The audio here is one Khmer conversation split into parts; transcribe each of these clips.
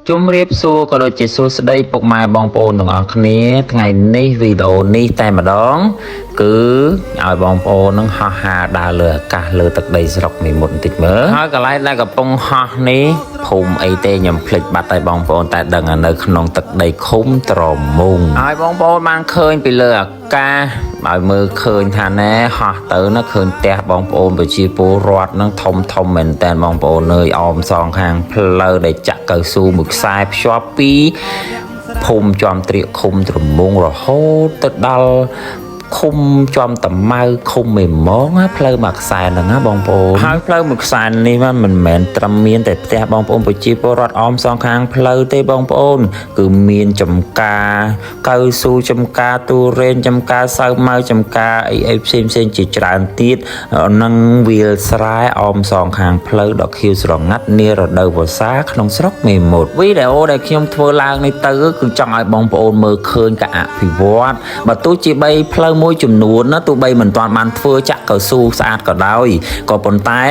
ជម្រាបសួរក៏ដូចជាសួស្តីពុកម៉ែបងប្អូនទាំងអស់គ្នាថ្ងៃនេះវីដេអូនេះតែម្ដងគឺឲ្យបងប្អូននឹងហោះហើរដើរលើអាកាសលើទឹកដីស្រុកមីមុតបន្តិចមើលហើយកន្លែងដែលកំពុងហោះនេះភូមិអីទេខ្ញុំភ្លេចបាត់ហើយបងប្អូនតែដឹងនៅក្នុងទឹកដីឃុំត្រមុងឲ្យបងប្អូនបានឃើញពីលើអាកាសឲ្យមើលឃើញថាណែហោះទៅណាឃើញផ្ទះបងប្អូនប្រជាពលរដ្ឋនឹងធំមែនតើបងប្អូនអើយអមសងខាងផ្លូវដែលចាក់កៅស៊ូមួយខ្សែភ្ជាប់ពីភូមិចំត្រៀកឃុំត្រមុងរហូតទៅដល់ឃុំចំតម៉ៅឃុំមេមងផ្លូវមួយខ្សែហ្នឹងណាបងប្អូនហើយផ្លូវមួយខ្សែនេះមិនមែនត្រឹមមានតែផ្ទះបងប្អូនប្រជាពលរដ្ឋអមសងខាងផ្លូវទេបងប្អូនគឺមានចំការកៅស៊ូចំការទូរេនចំការសៅម៉ៅចំការអីផ្សេងជាច្រើនទៀតនឹងវាលស្រែអមសងខាងផ្លូវដ៏ខៀវស្រងាត់នារដូវវស្សាក្នុងស្រុកមេមត់វីដេអូដែលខ្ញុំធ្វើឡើងនេះទៅគឺចង់ឲ្យបងប្អូនមើលឃើញការអភិវឌ្ឍបើទោះជាបីផ្លូវមួយចំនួនណាទោះបីមិនទាន់បានធ្វើចាក់កៅស៊ូស្អាតក៏ដោយក៏ប៉ុន្តែ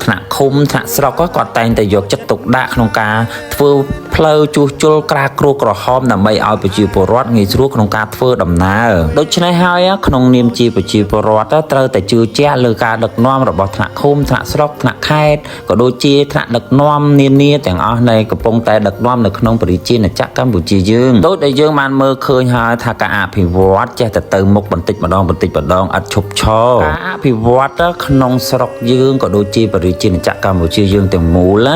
ថ្នាក់ឃុំថ្នាក់ស្រុកគាត់តែងតែយកចិត្តទុកដាក់ក្នុងការធ្វើផ្លូវជួសជុលក្រាគ្រួក្រហមដើម្បីឲ្យប្រជាពលរដ្ឋងាយស្រួលក្នុងការធ្វើដំណើរដូច្នេះហើយក្នុងនាមជាប្រជាពលរដ្ឋត្រូវតែជឿជាក់លើការដឹកនាំរបស់ថ្នាក់ឃុំថ្នាក់ស្រុកថ្នាក់ខេត្តក៏ដូចជាថ្នាក់ដឹកនាំនានាទាំងអស់ដែលកំពុងតែដឹកនាំនៅក្នុងប្រជាណាចក្រកម្ពុជាយើងដូចដែលយើងបានមើលឃើញហើយថាការអភិវឌ្ឍចេះតែទៅមុខបន្តិចម្ដងឥតឈប់ឈរការអភិវឌ្ឍក្នុងស្រុកយើងក៏ដូចជាប្រជាណាចក្រកម្ពុជាយើងទាំងមូល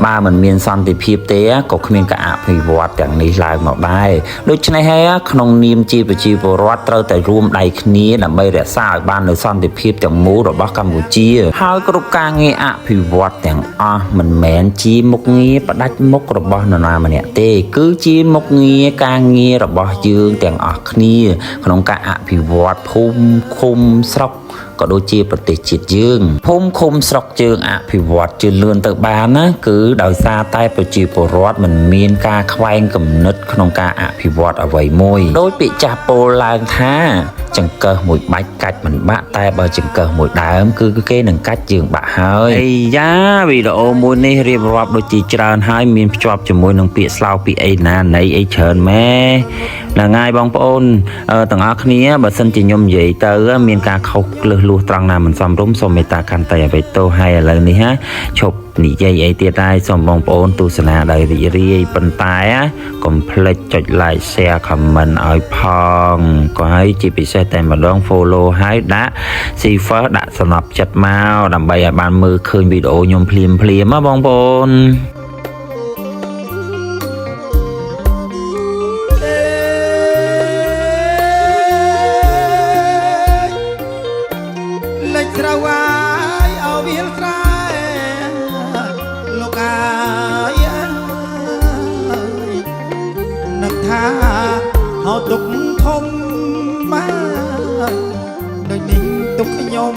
បើមិនមានសន្តិភាពទេក៏គ្មានការអភិវឌ្ឍទាំងនេះឡើងមកដែរដូច្នេះហើយក្នុងនាមជាប្រជាពលរដ្ឋត្រូវតែរួមដៃគ្នាដើម្បីរក្សាឲ្យបាននូវសន្តិភាពទាំងមូលរបស់កម្ពុជាហើយគ្រប់ការងារអភិវឌ្ឍទាំងអស់មិនមែនជាមុខងារផ្ដាច់មុខរបស់នរណាម្នាក់ទេគឺជាមុខងារការងាររបស់យើងទាំងអស់គ្នាក្នុងការអភិវឌ្ឍភូមិឃុំស្រុកក៏ដូចជាប្រទេសជាតិយើងភូមិឃុំស្រុកយើងអភិវឌ្ឍជឿនលឿនទៅបានណាគឺដោយសារតែប្រជាពលរដ្ឋមិនមានការខ្វែងគំនិតក្នុងការអភិវឌ្ឍអ្វីមួយដោយពាក្យចាស់ពោលឡើងថាចង្កឹះមួយបាច់កាច់មិនបាក់តែបើចង្កឹះមួយដើមគឺគេនឹងកាច់យើងបាក់ហើយអីយ៉ាវីដេអូមួយនេះរៀបរាប់ដូចជាច្រើនហើយមានភ្ជាប់ជាមួយនឹងពាក្យស្លោកពីអីណាណីអីច្រើនម៉ែហ្នឹងហើយបងប្អូនទាំងអស់គ្នាបើសិនជាខ្ញុំនិយាយទៅមានការខុសក្លឹះលួសត្រង់ណាមិនសមរម្យសូមមេត្តាខន្តីអវេទោហើយឥឡូវនេះឈប់និយាយអីទៀតហើយសូមបងប្អូនទស្សនាដោយរីករាយប៉ុន្តែកុំភ្លេចចុច like share comment ឲ្យផងក៏ហើយជាពិសេសតែម្ដង follow ហើយដាក់ cipher ដាក់សំណប់ចិត្តមកដើម្បីឲ្យបានមើលឃើញវីដេអូខ្ញុំភ្លាមណាបងប្អូនស្រវាយអវាលស្រែលោកអាយនឹកថាហៅទុកធំមកដូចនេះទុកខ្ញុំ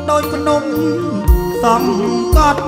ដូចភ្នំសំកត់